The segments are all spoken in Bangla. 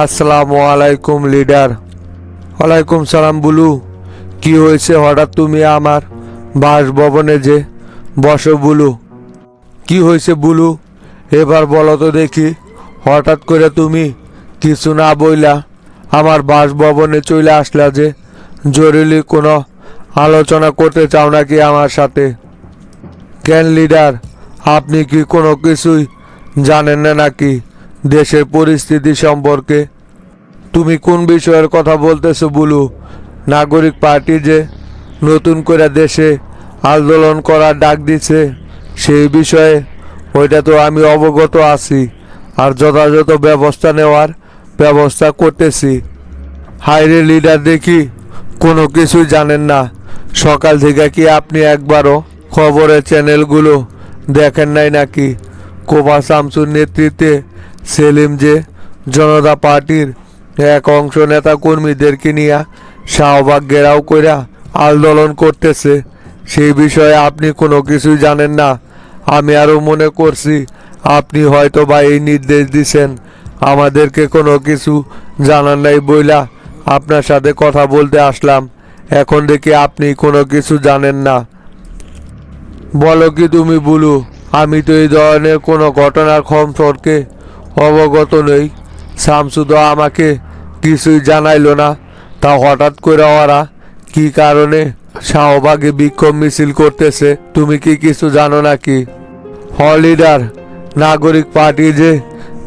আসসালামু আলাইকুম লিডার। ওয়ালাইকুম সালাম বুলু। কি হয়েছে হঠাৎ তুমি আমার বাসভবনে যে বসো বুলু? কি হয়েছে বুলু এবার বলো তো দেখি। হঠাৎ করে তুমি কিছু না বইলা আমার বাসভবনে চলে আসলা যে? জরুরি কোনো আলোচনা করতে চাও নাকি আমার সাথে? কেন লিডার, আপনি কি কোনো কিছুই জানেন না নাকি দেশের পরিস্থিতি সম্পর্কে? তুমি কোন বিষয়ের কথা বলতেছো বুলু? নাগরিক পার্টি যে নতুন করে দেশে আন্দোলন করার ডাক দিছে সেই বিষয়ে? ওইটা তো আমি অবগত আছি আর যথাযথ ব্যবস্থা নেওয়ার ব্যবস্থা করতেছি। হাইরে লিডার, দেখি কোনো কিছুই জানেন না। সকাল থেকে কি আপনি একবারও খবরের চ্যানেলগুলো দেখেন নাই নাকি? কোপা শামসুর নেতৃত্বে সেলিম যে জনতা পার্টির এক অংশ নেতা কর্মীদেরকে নিয়ে শাহবাগ ঘেরাও কইরা আন্দোলন করতেছে, সেই বিষয়ে আপনি কোনো কিছুই জানেন না। আমি আরও মনে করছি আপনি হয়তো বা এই নির্দেশ দিছেন আমাদেরকে কোনো কিছু জানান নাই বইলা আপনার সাথে কথা বলতে আসলাম। এখন দেখি আপনি কোনো কিছু জানেন না। বলো কি তুমি বুলু? আমি তো এই ধরনের কোনো ঘটনার সম্পর্কে অবগত নই। শামসু তো আমাকে কিছুই জানাইলো না। তা হঠাৎ করে ওরা কি কারণে শাহবাগে বিক্ষোভ মিছিল করতেছে তুমি কি কিছু জানো নাকি? লিডার, নাগরিক পার্টি যে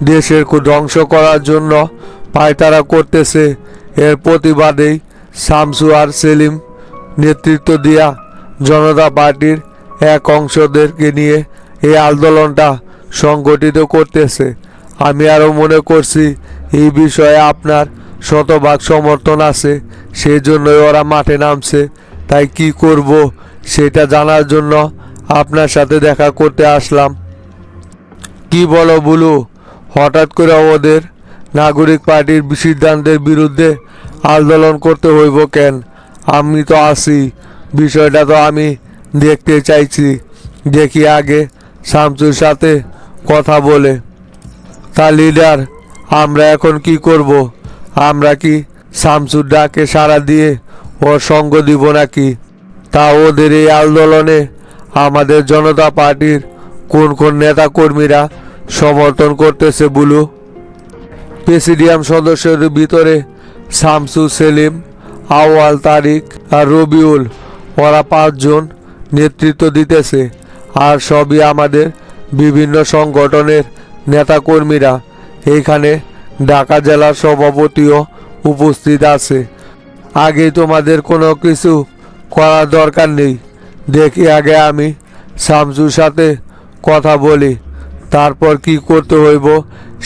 দেশের ধ্বংস করার জন্য পায়তারা করতেছে এর প্রতিবাদেই শামসু আর সেলিম নেতৃত্ব দিয়া জনতা পার্টির এক অংশদেরকে নিয়ে এই আন্দোলনটা সংগঠিত করতেছে। আমি আরও মনে করছি এই বিষয়ে আপনার শতভাগ সমর্থন আছে, সেই জন্যই ওরা মাঠে নামছে। তাই কি করব সেটা জানার জন্য আপনার সাথে দেখা করতে আসলাম। কি বলো বুলু, হঠাৎ করে ওদের নাগরিক পার্টির সিদ্ধান্তের বিরুদ্ধে আন্দোলন করতে হইব কেন? আমি তো আছি, বিষয়টা তো আমি দেখতে চাইছি। দেখি আগে শামসুর সাথে কথা বলে। তা লিডার, আমরা এখন কি করব? আমরা কি শামসুর ডাকে সাড়া দিয়ে ওর সঙ্গ দিব নাকি? তা ওদের এই আন্দোলনে আমাদের জনতা পার্টির কোন কোন নেতা কর্মীরা সমর্থন করতেছে বুলু? প্রেসিডিয়াম সদস্যদের ভিতরে শামসু, সেলিম, আওয়াল, তারিক আর রবিউল, ওরা 5 জন নেতৃত্ব দিতেছে। আর সবই আমাদের বিভিন্ন সংগঠনের নেতাকর্মীরা। এইখানে ঢাকা জেলার সভাপতিও উপস্থিত আছে। আগে তোমাদের কোনো কিছু করার দরকার নেই। দেখি আগে আমি শামসুর সাথে কথা বলি, তারপর কি করতে হইব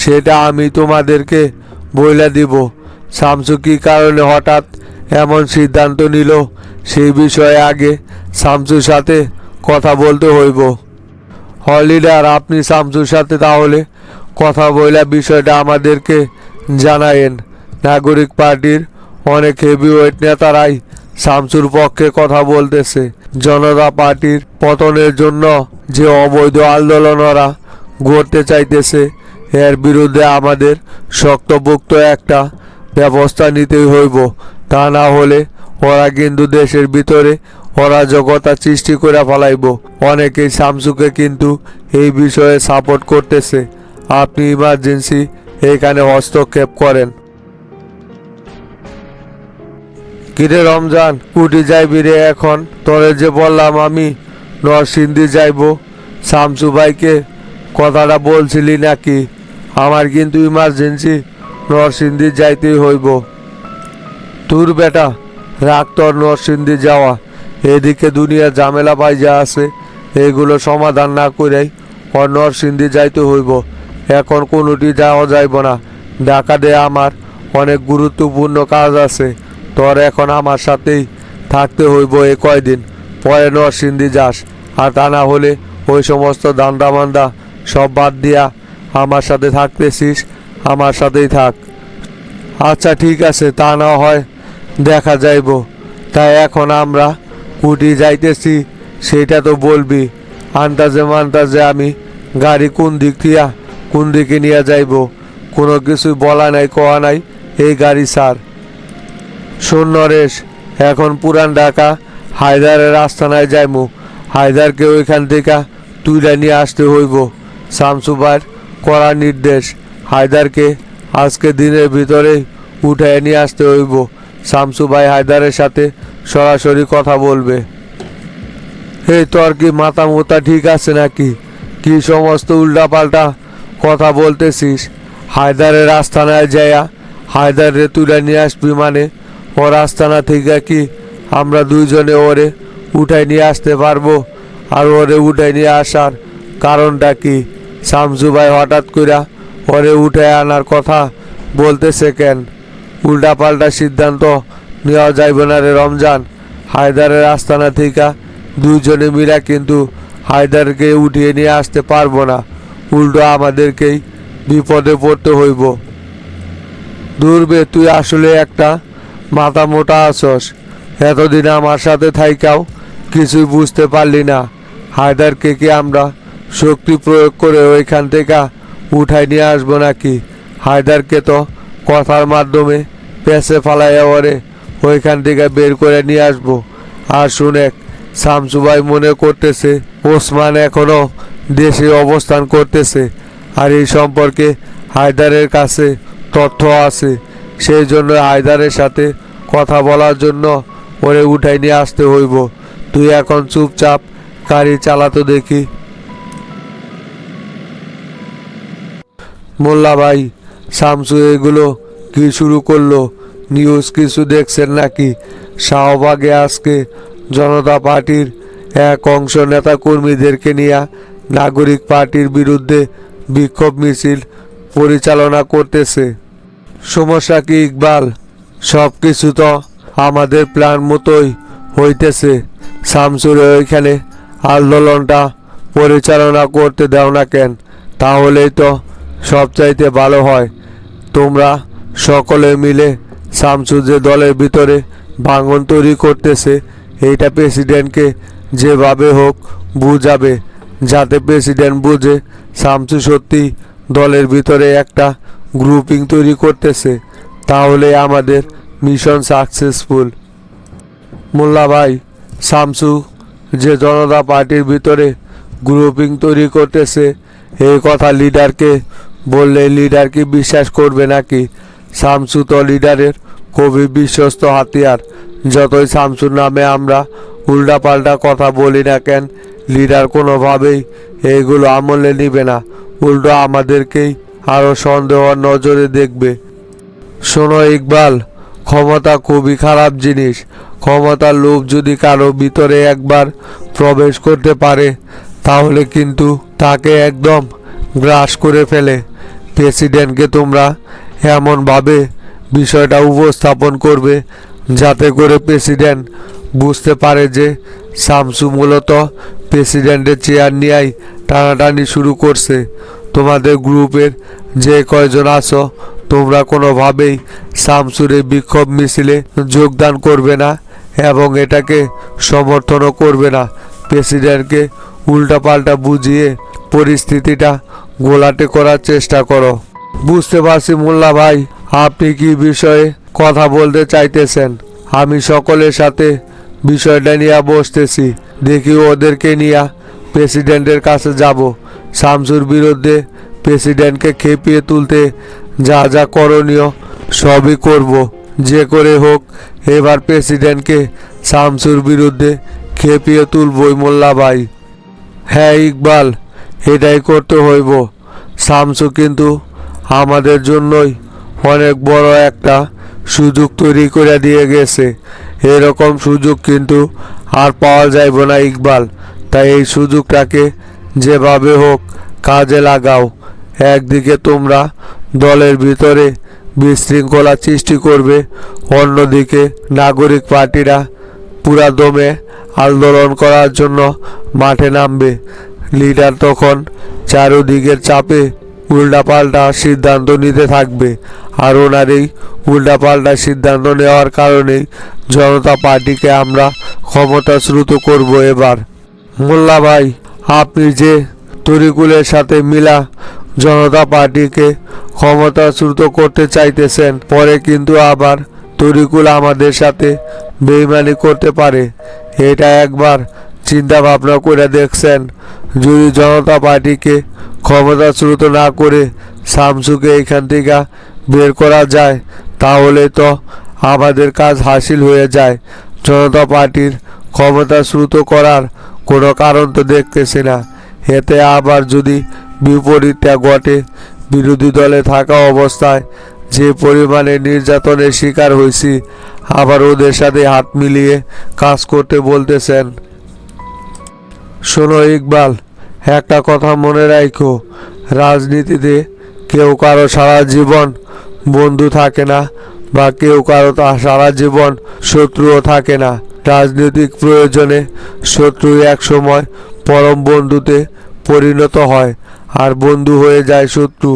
সেটা আমি তোমাদেরকে বইলা দিব। শামসু কি কারণে হঠাৎ এমন সিদ্ধান্ত নিল সেই বিষয়ে আগে শামসুর সাথে কথা বলতে হইব। লিডার, আপনি শামসুর সাথে তাহলে কথা বইলা বিষয়টা আমাদেরকে জানায়েন। নাগরিক পার্টির অনেক হেভিওয়েট নেতারাই শামসুর পক্ষে কথা বলতেছে। জনতা পার্টির পতনের জন্য যে অবৈধ আন্দোলন ওরা গড়তে চাইতেছে এর বিরুদ্ধে আমাদের শক্তপোক্ত একটা ব্যবস্থা নিতেই হইব। তা না হলে ওরা কিন্তু দেশের ভিতরে অরাজকতা সৃষ্টি করে ফেলাইব। অনেকেই শামসুকে কিন্তু এই বিষয়ে সাপোর্ট করতেছে। আপনি ইমার্জেন্সি এখানে হস্তক্ষেপ করেন। কিরে রমজান, কুটি যাইবি রে এখন? তোরে যে বললাম আমি নরসিংদী যাইব, শামসু ভাইকে কথাটা বলছিলি নাকি? আমার কিন্তু ইমার্জেন্সি নরসিংদী যাইতেই হইব। তোর বেটা, রাগ তোর নরসিংদী যাওয়া। এদিকে দুনিয়ার ঝামেলা পাইজা আছে, এগুলো সমাধান না করেই ওর নরসিংদী যাইতে হইব। এখন কোনোটি যাওয়া যাইব না। ঢাকাতে আমার অনেক গুরুত্বপূর্ণ কাজ আছে। তোর এখন আমার সাথেই থাকতে হইব এই কয়দিন, পরে নরসিংদী যাস। আর তা না হলে ওই সমস্ত দান্দা মান্দা সব বাদ দিয়া আমার সাথে থাকতেছিস, আমার সাথেই থাক। আচ্ছা ঠিক আছে, তা না হয় দেখা যাইব। তাই এখন আমরা কুটি যাইতেছি সেটা তো বলবি। আন্দাজে মান্দাজে আমি গাড়ি কোন দিক দিয়া কোন দিকে নিয়ে যাইব কোনো কিছু বলা নাই কওয়া নাই, এই গাড়ি স্যার। শোন নরেশ, এখন পুরান ঢাকা হায়দারের আস্তানায় যাইমু। হায়দারকে ওইখান থেকে তুইলা নিয়ে আসতে হইব। শামসু ভাইয়ের কড়া নির্দেশ, হায়দারকে আজকে দিনের ভিতরে উঠায় নিয়ে আসতে হইব। শামসু ভাই হায়দারের সাথে সরাসরি কথা বলবে। এই তোর কি মাথা মোতা ঠিক আছে নাকি? কি সমস্ত উল্টাপাল্টা কথা বলতেছিস? হায়দারের আস্তানায় যাইয়া হায়দারে তুলে নিয়ে আসবি মানে ওর আস্তানা থেকে কি আমরা দুইজনে ওরে উঠাই নিয়ে আসতে পারবো? আর ওরে উঠাই নিয়ে আসার কারণটা কি? শামসু ভাই হঠাৎ করে ওরে উঠে আনার কথা বলতেছে কেন? উল্টাপাল্টা সিদ্ধান্ত নেওয়া যাইবে না রে রমজান। হায়দারের আস্তানা থেকে দুইজনে মিলা কিন্তু হায়দারকে উঠিয়ে নিয়ে আসতে পারবো না, উল্টো আমাদেরকেই বিপদে পড়তে হইব। দূরবে, তুই আসলে একটা মাথা মোটা আছস। এতদিন আমার সাথে থাইকাও কিছুই বুঝতে পারলি না। হায়দারকে কি আমরা শক্তি প্রয়োগ করে ওইখান থেকে উঠাই নিয়ে আসবো নাকি? হায়দারকে তো কথার মাধ্যমে পেছে ফালাইয়া ওরে ওইখান থেকে বের করে নিয়ে আসবো। আর শুনে, শামসু ভাই মনে করতেছে ওসমান এখনো দেশে অবস্থান করতেছে, আর এই সম্পর্কে হায়দারের কাছে তথ্য আছে। সেই জন্য হায়দারের সাথে কথা বলার জন্য ওরে উঠাই নিয়ে আসতে হইব। তুই এখন চুপচাপ গাড়ি চালাতো দেখি। মোল্লা ভাই, শামসু এগুলো কি শুরু করলো? নিউজ কিছু দেখছেন নাকি? শাহবাগে আজকে জনতা পার্টির এক অংশ নেতা কর্মীদেরকে নিয়ে নাগরিক পার্টির বিরুদ্ধে বিক্ষোভ মিছিল পরিচালনা করতেছে। সমস্যা কি ইকবাল? সব কিছু তো আমাদের প্ল্যান মতোই হইতেছে। শামসুর ওইখানে আন্দোলনটা পরিচালনা করতে দাও না কেন? তাহলেই তো সবচাইতে ভালো হয়। তোমরা সকলে মিলে শামসু যে দলের ভিতরে ভাঙন তৈরি করতেছে, এইটা প্রেসিডেন্টকে যেভাবে হোক বুঝাবে, যাতে প্রেসিডেন্ট বুঝে শামসু সত্যি দলের ভিতরে একটা গ্রুপিং তৈরি করতেছে। তাহলে আমাদের মিশন সাকসেসফুল। মোল্লা ভাই, শামসু যে জনতা পার্টির ভিতরে গ্রুপিং তৈরি করতেছে এই কথা লিডারকে বললে লিডার কি বিশ্বাস করবে নাকি? শামসু তো লিডারের খুবই বিশ্বস্ত হাতিয়ার। যতই শামসুর নামে আমরা উল্টাপাল্টা কথা বলি না কেন, লিডার কোনোভাবেই এইগুলো আমলে নিবে না, উল্টো আমাদেরকেই আরও সন্দেহ নজরে দেখবে। শোনো ইকবাল, ক্ষমতা খুবই খারাপ জিনিস। ক্ষমতার লোভ যদি কারো ভিতরে একবার প্রবেশ করতে পারে তাহলে কিন্তু তাকে একদম গ্রাস করে ফেলে। প্রেসিডেন্টকে তোমরা এমনভাবে বিষয়টা উপস্থাপন করবে যাতে করে প্রেসিডেন্ট বুঝতে পারে যে শামসু মূলত প্রেসিডেন্টের চেয়ার নিয়েই টানাটানি শুরু করছে। তোমাদের গ্রুপের যে কয়জন আছো তোমরা কোনোভাবেই শামসুর এই বিক্ষোভ মিছিলে যোগদান করবে না এবং এটাকে সমর্থনও করবে না। প্রেসিডেন্টকে উল্টাপাল্টা বুঝিয়ে পরিস্থিতিটা ঘোলাটে করার চেষ্টা করো। বুঝতে পারছি মোল্লা ভাই, আপনি কি বিষয়ে কথা বলতে চাইতেছেন। আমি সকলের সাথে বিষয়টা নিয়ে বসতেছি। দেখি ওদেরকে নিয়ে প্রেসিডেন্টের কাছে যাব। শামসুর বিরুদ্ধে প্রেসিডেন্টকে খেপিয়ে তুলতে যা যা করণীয় সবই করব। যে করে হোক এবার প্রেসিডেন্টকে শামসুর বিরুদ্ধে খেপিয়ে তুলবই মোল্লা ভাই। হ্যাঁ ইকবাল, এটাই করতে হইব। শামসু কিন্তু আমাদের জন্যই অনেক বড় একটা সুযোগ তৈরি করে দিয়ে গেছে। এরকম সুযোগ কিন্তু আর পাওয়া যাইব না ইকবাল। তাই এই সুযোগটাকে যেভাবে হোক কাজে লাগাও। একদিকে তোমরা দলের ভিতরে বিশৃঙ্খলা সৃষ্টি করবে, অন্যদিকে নাগরিক পার্টিরা পুরা দমে আন্দোলন করার জন্য মাঠে নামবে। লিডার তখন চারদিকের চাপে উল্টাপাল্টা সিদ্ধান্ত নিতে থাকবে, আর ওনার এই উল্টাপাল্টা সিদ্ধান্ত নেওয়ার কারণেই জনতা পার্টিকে আমরা ক্ষমতাচ্যুত করব এবার। মোল্লা ভাই, আপনি যে তরিকুলের সাথে মিলা জনতা পার্টিকে ক্ষমতাচ্যুত করতে চাইতেছেন, পরে কিন্তু আবার তরিকুল আমাদের সাথে বেইমানি করতে পারে। এটা একবার চিন্তা ভাবনা করে দেখছেন? যদি জনতা পার্টিকে ক্ষমতাচ্যুত না করে শামসুকে এখান থেকে বের করা যায়, তাহলে তো আমাদের কাজ হাসিল হয়ে যায়। জনতা পার্টির ক্ষমতাচ্যুত করার কোনো কারণ তো দেখতেছি না। এতে আবার যদি বিপরীতটা ঘটে, বিরোধী দলে থাকা অবস্থায় যে পরিমাণে নির্যাতনের শিকার হয়েছি, আবার ওদের সাথে হাত মিলিয়ে কাজ করতে বলতেছেন। শোনো ইকবাল, একটা কথা মনে রাখো, রাজনীতিতে কেউ কারো সারা জীবন বন্ধু থাকে না, বা কেউ কারো সারা জীবন শত্রুও থাকে না। রাজনৈতিক প্রয়োজনে শত্রু এক সময় পরম বন্ধুতে পরিণত হয়, আর বন্ধু হয়ে যায় শত্রু।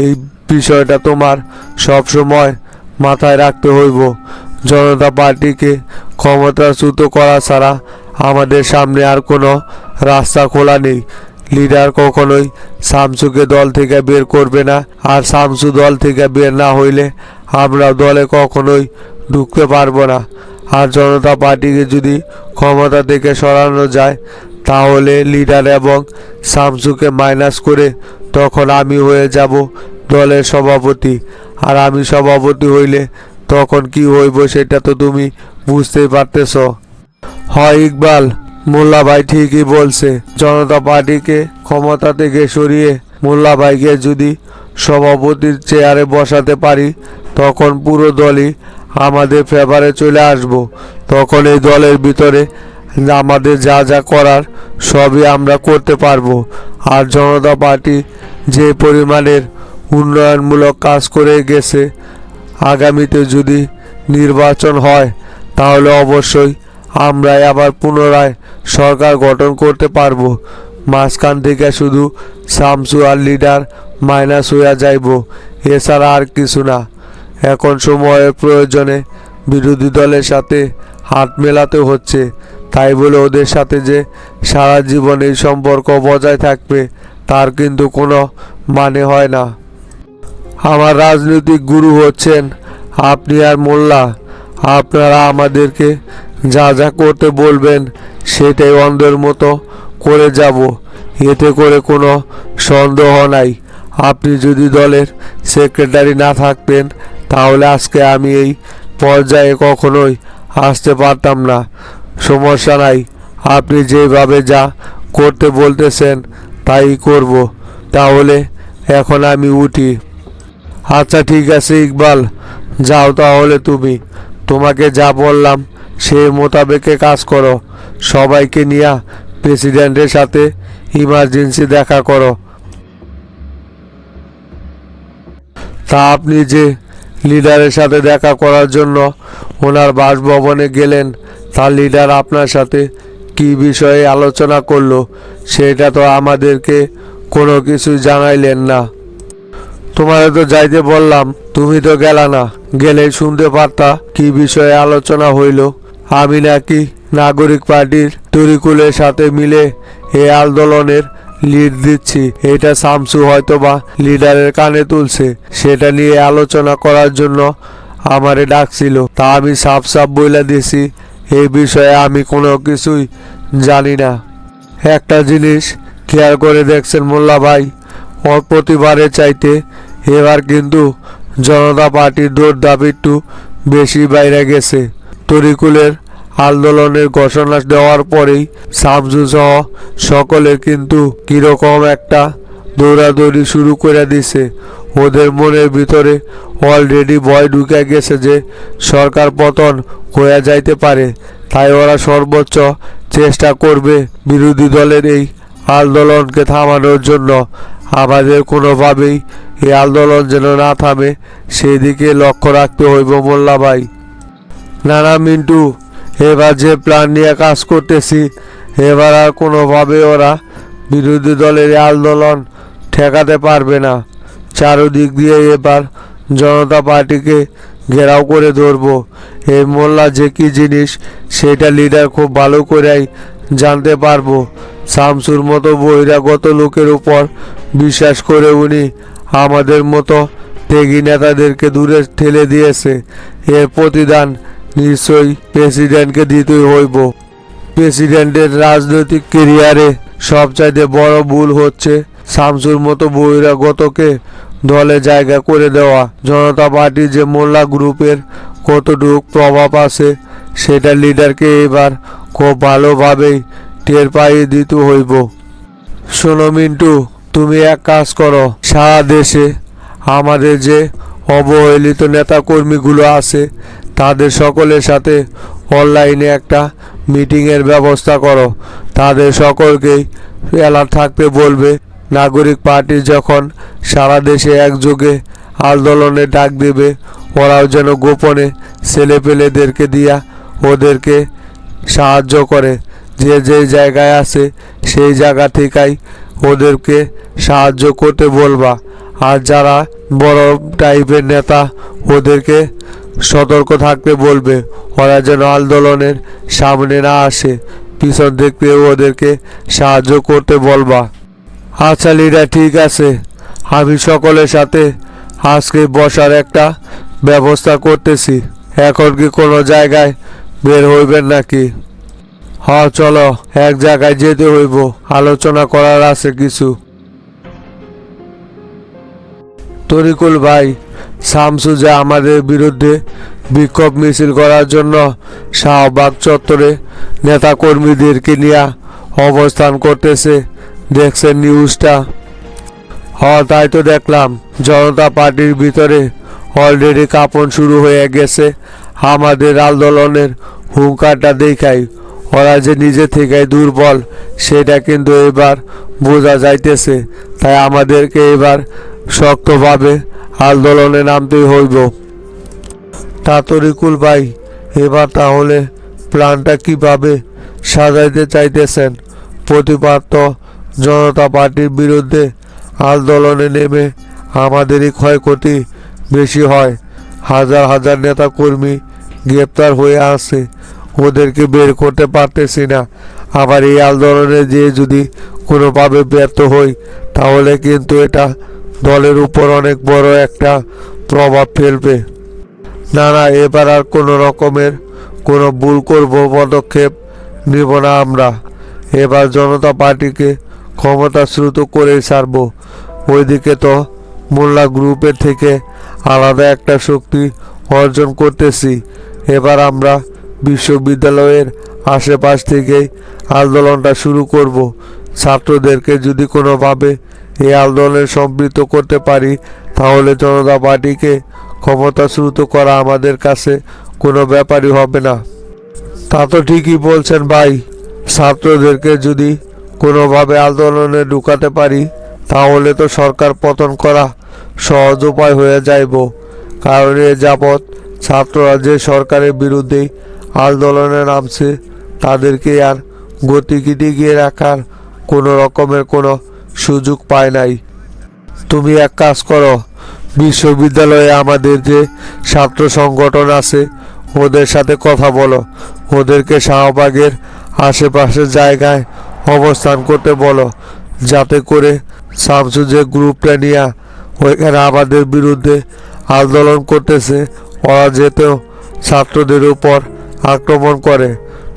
এই বিষয়টা তোমার সব সময় মাথায় রাখতে হইব। জনতা পার্টিকে ক্ষমতাচ্যুত করা ছাড়া আমাদের সামনে আর কোনো রাস্তা খোলা নেই। লিডার কখনোই শামসুকে দল থেকে বের করবে না, আর শামসু দল থেকে বের না হইলে আমরা দলে কখনোই ঢুকতে পারবো না। আর জনতা পার্টিকে যদি ক্ষমতা থেকে সরানো যায়, তাহলে লিডার এবং শামসুকে মাইনাস করে তখন আমি হয়ে যাব দলের সভাপতি। আর আমি সভাপতি হইলে তখন কি হইব সেটা তো তুমি বুঝতেই পারতেছ। হয় ইকবাল, মোল্লা ভাই ঠিকই বলছে। জনতা পার্টিকে ক্ষমতা থেকে সরিয়ে মোল্লা ভাইকে যদি সভাপতির চেয়ারে বসাতে পারি, তখন পুরো দলই আমাদের ফেভারে চলে আসব। তখন এই দলের ভিতরে আমাদের যা যা করার সবই আমরা করতে পারবো। আর জনতা পার্টি যে পরিমাণের উন্নয়নমূলক কাজ করে গেছে, আগামীতে যদি নির্বাচন হয়, তাহলে অবশ্যই আমরাই আবার পুনরায় সরকার গঠন করতে পারবো। মাঝখান থেকে শুধু শামসু আর লিডার মাইনাস হইয়া যাইব, এছাড়া আর কিছু না। এখন সময়ের প্রয়োজনে বিরোধী দলের সাথে হাত মেলাতে হচ্ছে, তাই বলে ওদের সাথে যে সারা জীবন এই সম্পর্ক বজায় থাকবে তার কিন্তু কোনো মানে হয় না। আমার রাজনৈতিক গুরু হচ্ছেন আপনি আর মোল্লা। আপনারা আমাদেরকে যা যা করতে বলবেন সেটাই অন্ধের মতো করে যাব, এতে করে কোনো সন্দেহ নাই। আপনি যদি দলের সেক্রেটারি না থাকতেন, তাহলে আজকে আমি এই পর্যায়ে কখনোই আসতে পারতাম না। সমস্যা নাই, আপনি যেভাবে যা করতে বলতেছেন তাই করব। তাহলে এখন আমি উঠি। আচ্ছা ঠিক আছে ইকবাল, যাও তাহলে। তোমাকে যা বললাম সেই মোতাবেকে কাজ করো। সবাইকে নিয়ে প্রেসিডেন্টের সাথে ইমার্জেন্সি দেখা করো। তা আপনি যে লিডারের সাথে দেখা করার জন্য ওনার বাসভবনে গেলেন, তার লিডার আপনার সাথে কি বিষয়ে আলোচনা করলো সেটা তো আমাদেরকে কোনো কিছু জানাইলেন না। তোমারে তো যাইতে বললাম, তুমি তো গেলা না। গেলেই শুনতে পারতা কি বিষয়ে আলোচনা হইল। আমি নাকি নাগরিক পার্টির তরিকুলের সাথে মিলে এই আন্দোলনের লিড দিচ্ছি, এটা শামসু হয়তোবা লিডারের কানে তুলছে। সেটা নিয়ে আলোচনা করার জন্য আমারে ডাকছিল। তা আমি সাফ সাফ বইলা দিছি, এই বিষয়ে আমি কোনো কিছুই জানি না। একটা জিনিস খেয়াল করে দেখছেন মোল্লা ভাই, প্রতিবারের চাইতে এবার কিন্তু জনতা পার্টির দৌড়ধাপ একটু বেশি বাইরে গেছে। তরিকুলের আন্দোলনের ঘোষণা দেওয়ার পরেই শামসু সহ সকলের কিন্তু কিরকম একটা দৌড়াদৌড়ি শুরু করে দিছে। ওদের মনের ভিতরে অলরেডি ভয় ঢুকে গেছে যে সরকার পতন হয়ে যাইতে পারে। তাই ওরা সর্বোচ্চ চেষ্টা করবে বিরোধী দলের এই আন্দোলনকে থামানোর জন্য। আমাদের কোনোভাবেই এই আন্দোলন যেন না থামে সেই দিকে লক্ষ্য রাখতে হইব মোল্লা ভাই। না মিন্টু, এবার যে প্ল্যান নিয়ে কাজ করতেছি, এবার আর কোনোভাবে ওরা বিরোধী দলের আন্দোলন ঠেকাতে পারবে না। চারদিক দিয়ে এবার জনতা পার্টিকে ঘেরাও করে ধরবো। এই মোল্লা যে কি জিনিস সেটা লিডার খুব ভালো করেই জানতে পারবো। শামসুর মতো বহিরাগত লোকের উপর বিশ্বাস করে উনি আমাদের মতো ত্যাগী নেতাদেরকে দূরে ঠেলে দিয়েছে। এর প্রতিদান নিশ্চয়ই প্রেসিডেন্টকে দিতেই হইব। প্রেসিডেন্টের রাজনৈতিক ক্যারিয়ারে সবচাইতে বড় ভুল হচ্ছে শামসুর মতো বহিরাগতকে দলে জায়গা করে দেওয়া। জনতা পার্টি যে মোল্লা গ্রুপের কতটুকু প্রভাব আছে সেটা লিডারকে এবার খুব ভালোভাবেই টের পাইয়ে দিতে হইব। শোনো মিন্টু, তুমি এক কাজ করো, সারা দেশে আমাদের যে অবহেলিত নেতাকর্মীগুলো আছে তাদের সকলের সাথে অনলাইনে একটা মিটিংয়ের ব্যবস্থা করো। তাদের সকলকেই অ্যালার্ট থাকতে বলবে। নাগরিক পার্টি যখন সারা দেশে একযোগে আন্দোলনে ডাক দেবে, ওরাও যেন গোপনে ছেলেপেলেদেরকে দিয়া ওদেরকে সাহায্য করে। যে যে জায়গায় আছে সেই জায়গা থেকেই ওদেরকে সাহায্য করতে বলবা। আর যারা বড় টাইপের নেতা ওদেরকে সতর্ক থাকতে বলবে, ওরা যেন আন্দোলনের সামনে না আসে, পিছন থেকে ওদেরকে সাহায্য করতে বলবা। আচ্ছা লিডার, ঠিক আছে, আমি সকলের সাথে আজকে বসার একটা ব্যবস্থা করতেছি। এখন কি কোনো জায়গায় বের হইবেন নাকি? হ্যাঁ চলো, এক জায়গায় যেতে হইব, আলোচনা করার আছে কিছু। তরিকুল ভাই, শামসু যে আমাদের বিরুদ্ধে বিক্ষোভ মিছিল করার জন্য শাহবাগ চত্বরে নেতাকর্মীদেরকে নিয়ে অবস্থান করতেছে, দেখছেন নিউজটা? হ্যাঁ তাই তো দেখলাম। জনতা পার্টির ভিতরে অলরেডি কাঁপন শুরু হয়ে গেছে আমাদের আন্দোলনের হুঙ্কারটা দেখাই। ওরা যে নিজে থেকে দুর্বল সেটা কিন্তু এবার বোঝা যাইতেছে। তাই আমাদেরকে এবার শক্তভাবে আন্দোলনে নামতেই হইব। তা তরিকুল ভাই, এবার তাহলে প্ল্যানটা কিভাবে সাজাইতে চাইতেছেন? প্রতিবাদ তো জনতা পার্টির বিরুদ্ধে আন্দোলনে নেমে আমাদেরই ক্ষয়ক্ষতি বেশি হয়। হাজার হাজার নেতাকর্মী গ্রেপ্তার হয়ে আছে, ওদেরকে বের করতে পারতেছি না। আবার এই আন্দোলনে যে যদি কোনোভাবে ব্যর্থ হই তাহলে কিন্তু এটা দলের উপর অনেক বড় একটা প্রভাব ফেলবে। না না, এবার আর কোনো রকমের কোনো ভুল করব পদক্ষেপ নিব না আমরা। এবার জনতা পার্টিকে ক্ষমতাচ্যুত করে ছাড়ব। ওইদিকে তো মোল্লা গ্রুপের থেকে আলাদা একটা শক্তি অর্জন করতেছি। এবার আমরা বিশ্ববিদ্যালয়ের আশেপাশ থেকেই আন্দোলনটা শুরু করব। ছাত্রদেরকে যদি কোনোভাবে এই আন্দোলনে সম্পৃক্ত করতে পারি তাহলে জনতা পার্টিকে ক্ষমতাচ্যুত করা আমাদের কাছে কোনো ব্যাপারই হবে না। তা তো ঠিকই বলছেন ভাই, ছাত্রদেরকে যদি কোনোভাবে আন্দোলনে ঢুকাতে পারি তাহলে তো সরকার পতন করা সহজ উপায় হয়ে যাইব। কারণ এ যাবৎ ছাত্ররা যে সরকারের বিরুদ্ধেই আন্দোলনে নামছে তাদেরকে আর গতিকে টিকিয়ে রাখার কোনো রকমের কোনো সুযোগ পায় নাই। তুমি এক কাজ করো, বিশ্ববিদ্যালয়ে আমাদের যে ছাত্র সংগঠন আছে ওদের সাথে কথা বলো, ওদেরকে শাহবাগের আশেপাশের জায়গায় অবস্থান করতে বলো, যাতে করে শামসু যে গ্রুপটা নিয়ে ওইখানে আমাদের বিরুদ্ধে আন্দোলন করতেছে ওরা যেতেও ছাত্রদের উপর আক্রমণ করে,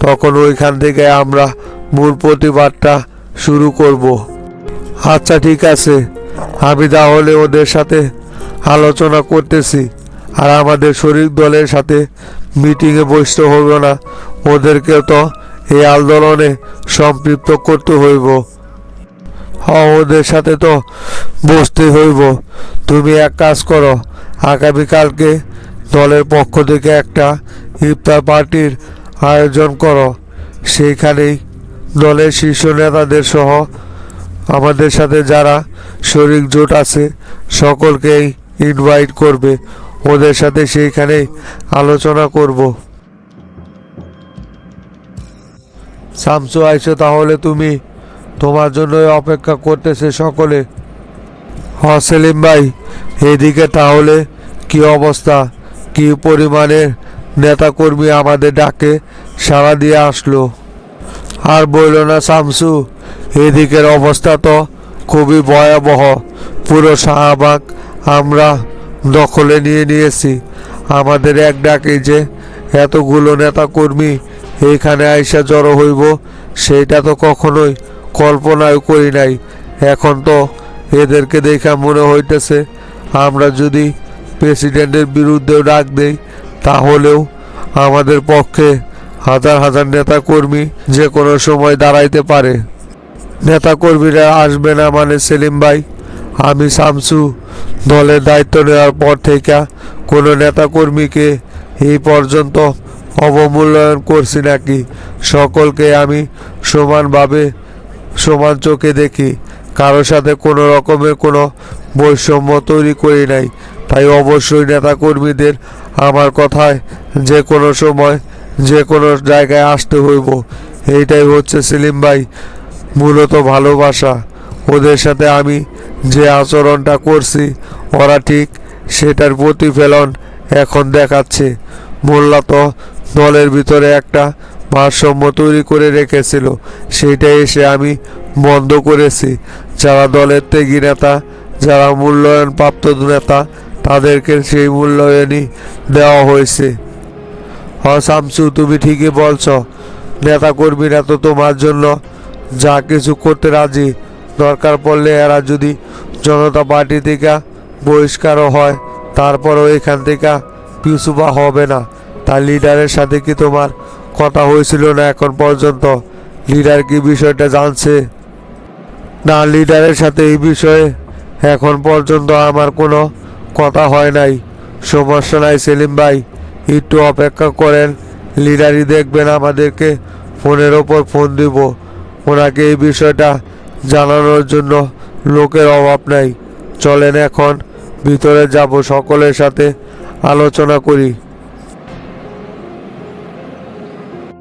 তখন ওইখান থেকে আমরা মূল প্রতিবাদটা শুরু করব। আচ্ছা ঠিক আছে, আমি তাহলে ওদের সাথে আলোচনা করতেছি। আর আমাদের শরিক দলের সাথে মিটিংয়ে বসতে হইব না, ওদেরকেও তো এই আন্দোলনে সম্পৃক্ত করতে হইব। হ্যাঁ, ওদের সাথে তো বসতে হইব। তুমি এক কাজ করো, আগামীকালকে দলের পক্ষ থেকে একটা ইফতার পার্টির আয়োজন করো। সেইখানেই দলের শীর্ষ নেতাদের সহ আমাদের সাথে যারা শরিক জোট আছে সকলকেই ইনভাইট করবে। ওদের সাথে সেইখানেই আলোচনা করব। শামসু আইসো, তাহলে তুমি তোমার জন্যই অপেক্ষা করতেছে সকলে। হ্যাঁ সেলিম ভাই, এদিকে তাহলে কি অবস্থা? কি পরিমাণের নেতাকর্মী আমাদের ডাকে সাড়া দিয়ে আসলো? আর বইল না শামসু, এদিকের অবস্থা তো খুবই ভয়াবহ। পুরো শাহবাগ আমরা দখলে নিয়ে নিয়েছি। আমাদের এক ডাকে যে এতগুলো নেতা কর্মী এইখানে আইসা জড়ো হইব, সেইটা তো কখনোই কল্পনাও করি নাই। এখন তো এদেরকে দেখা মনে হইতেছে আমরা যদি প্রেসিডেন্টের বিরুদ্ধেও ডাক দেই, তাহলেও আমাদের পক্ষে হাজার হাজার নেতা কর্মী যে কোনো সময় দাঁড়াইতে পারে। নেতা কর্মীরা আসবে না মানে সেলিম ভাই, আমি শামসু দলের দায়িত্ব নেওয়ার পর থেকে কোনো নেতা কর্মীকে এই পর্যন্ত অবমূল্যায়ন করছি নাকি? সকলকে আমি সমানভাবে সমান চোখে দেখি, কারোর সাথে কোনো রকমের কোনো বৈষম্য তৈরি করি নাই। তাই অবশ্যই নেতা কর্মীদের আমার কথায় যে কোনো সময় যে কোনো জায়গায় আসতে হইব। এইটাই হচ্ছে সেলিম ভাই মূলত ভালোবাসা। ওদের সাথে আমি যে আচরণটা করছি, ওরা ঠিক সেটার প্রতিফলন এখন দেখাচ্ছে। মোল্লা তো দলের ভিতরে একটা ভারসাম্য তৈরি করে রেখেছিল, সেইটা এসে আমি বন্ধ করেছি। যারা দলের ত্যাগী নেতা, যারা মূল্যায়ন প্রাপ্ত নেতা, তাদেরকে সেই মূল্যায়নই দেওয়া হয়েছে। শামসু, তুমি ঠিকই বলছ। নেতা কর্মীরা তো তোমার জন্য যা কিছু করতে রাজি। দরকার পড়লে এরা যদি জনতা পার্টি থেকে বহিষ্কারও হয়, তারপরও এখান থেকে পিছু পা হবে না। তার লিডারের সাথে কি তোমার কথা হয়েছিল না এখন পর্যন্ত? লিডার কি বিষয়টা জানছে? না, লিডারের সাথে এই বিষয়ে এখন পর্যন্ত আমার কোনো কথা হয় নাই। সমস্যা নাই সেলিম ভাই, একটু অপেক্ষা করেন। লিডারই দেখবেন আমাদেরকে ফোনের ওপর ফোন দিব। ওনাকে এই বিষয়টা জানানোর জন্য লোকের অভাব নাই। চলেন এখন ভিতরে যাব, সকলের সাথে আলোচনা করি।